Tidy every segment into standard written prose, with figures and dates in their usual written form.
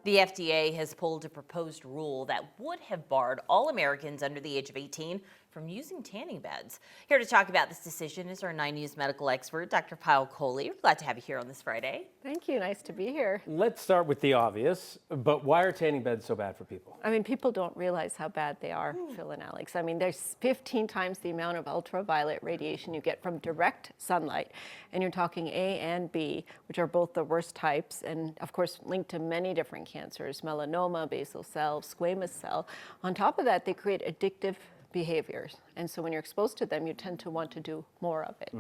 The FDA has pulled a proposed rule that would have barred all Americans under the age of 18 from using tanning beds. Here to talk about this decision is our 9 News medical expert, Dr. Pyle Coley. We're glad to have you here on this Friday. Thank you. Nice to be here. Let's start with the obvious, but why are tanning beds so bad for people? I mean, people don't realize how bad they are, Phil and Alex. I mean, there's 15 times the amount of ultraviolet radiation you get from direct sunlight. And you're talking A and B, which are both the worst types, and of course linked to many different cancers, melanoma, basal cell, squamous cell. On top of that, they create addictive behaviors. And so when you're exposed to them, you tend to want to do more of it.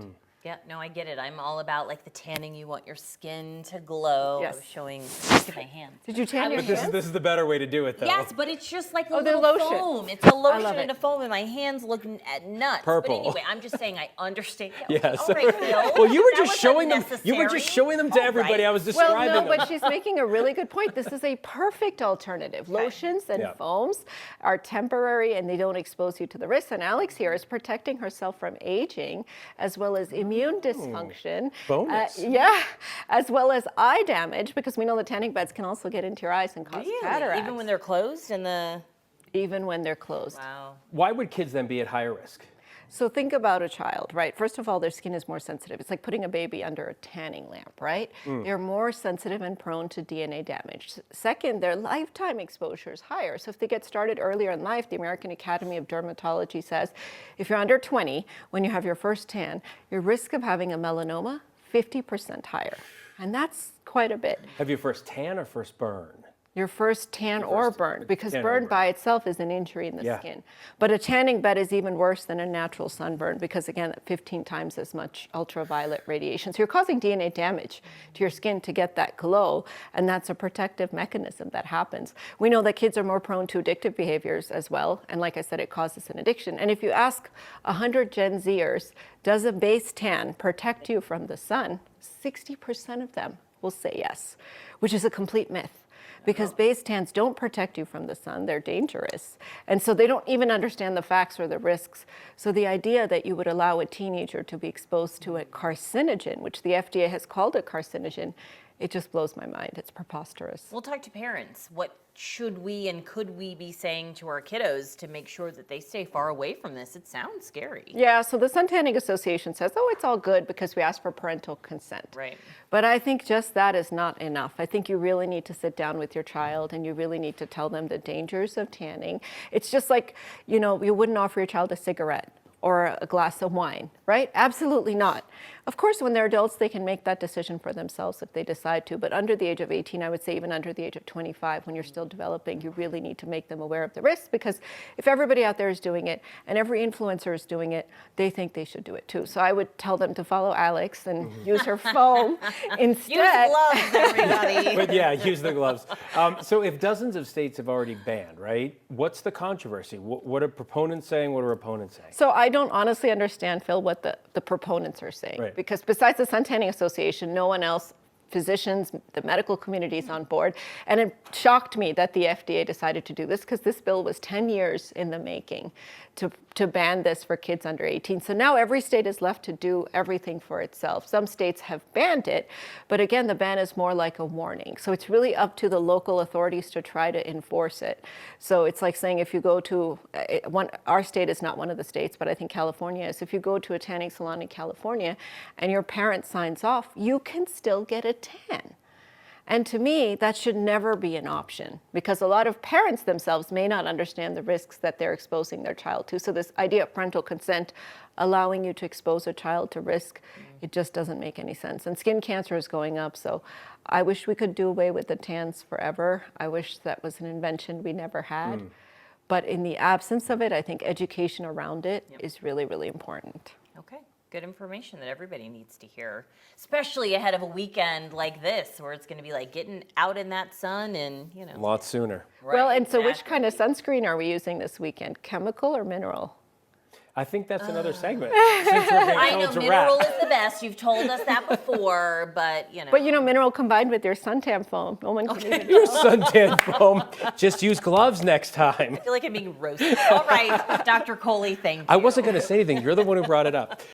Yeah, no, I get it. I'm all about like the tanning. You want your skin to glow. Yes. I was showing, look at my hands. Did you tan your hands? This is the better way to do it, though. Yes, but it's just like a they're little lotion. foam. It's a love lotion it. and a foam, and my hands look nuts. Purple. But anyway, I'm just saying I understand. Yeah, All right, Phil. well, you were That just was showing them. You were unnecessary. just showing them to All everybody. right. I was Well, describing no, them. but she's making a really good point. This is a perfect alternative. Lotions and Yeah. foams are temporary and they don't expose you to the risks. And Alex here is protecting herself from aging as well as immune dysfunction. Bonus. Yeah, as well as eye damage, because we know the tanning beds can also get into your eyes and cause cataracts. Even when they're closed and the... Even when they're closed. Wow. Why would kids then be at higher risk? So think about a child, right? First of all, their skin is more sensitive. It's like putting a baby under a tanning lamp, right? They're more sensitive and prone to DNA damage. Second, their lifetime exposure is higher. So if they get started earlier in life, the American Academy of Dermatology says, if you're under 20, when you have your first tan, your risk of having a melanoma, 50% higher. And that's quite a bit. Have you first tan or first burn? Your first tan or burn, because tan or burn burn. by itself is an injury in the Yeah. skin. But a tanning bed is even worse than a natural sunburn because, again, 15 times as much ultraviolet radiation. So you're causing DNA damage to your skin to get that glow, and that's a protective mechanism that happens. We know that kids are more prone to addictive behaviors as well, and like I said, it causes an addiction. And if you ask 100 Gen Zers, does a base tan protect you from the sun? 60% of them will say yes, which is a complete myth. Because base tans don't protect you from the sun, they're dangerous. And so they don't even understand the facts or the risks. So the idea that you would allow a teenager to be exposed to a carcinogen, which the FDA has called a carcinogen, it just blows my mind. It's preposterous. We'll talk to parents. What should we and could we be saying to our kiddos to make sure that they stay far away from this? It sounds scary. Yeah, so the Sun Tanning Association says, oh, it's all good because we asked for parental consent. Right. But I think just that is not enough. I think you really need to sit down with your child and you really need to tell them the dangers of tanning. It's just like, you know, you wouldn't offer your child a cigarette or a glass of wine, right? Absolutely not. Of course, when they're adults, they can make that decision for themselves if they decide to, but under the age of 18, I would say even under the age of 25, when you're still developing, you really need to make them aware of the risks, because if everybody out there is doing it and every influencer is doing it, they think they should do it too. So I would tell them to follow Alex and use her foam instead. Use gloves, everybody. But yeah, use the gloves. So if dozens of states have already banned, right? What's the controversy? What are proponents saying? What are opponents saying? So I don't honestly understand, Phil, what the proponents are saying. Right. Because besides the Sun Tanning Association, no one else, physicians, the medical community is on board. And it shocked me that the FDA decided to do this, because this bill was 10 years in the making to ban this for kids under 18. So now every state is left to do everything for itself. Some states have banned it, but again, the ban is more like a warning. So it's really up to the local authorities to try to enforce it. So it's like saying if you go to, our state is not one of the states, but I think California is. If you go to a tanning salon in California and your parent signs off, you can still get a tan. And to me, that should never be an option, because a lot of parents themselves may not understand the risks that they're exposing their child to. So this idea of parental consent, allowing you to expose a child to risk, it just doesn't make any sense. And skin cancer is going up, so I wish we could do away with the tans forever. I wish that was an invention we never had. But in the absence of it, I think education around it is really, really important. Okay. Good information that everybody needs to hear, especially ahead of a weekend like this, where it's going to be like getting out in that sun and, you know. A lot sooner. Right, Well, and so which exactly. kind of sunscreen are we using this weekend? Chemical or mineral? I think that's another segment. Since we're being I know told to mineral wrap. is the best. You've told us that before, but you know. But you know, mineral combined with your suntan foam, no one can even Your suntan foam. Just use gloves next time. I feel like I'm being roasted. All right, Dr. Coley, thank you. I wasn't going to say anything. You're the one who brought it up.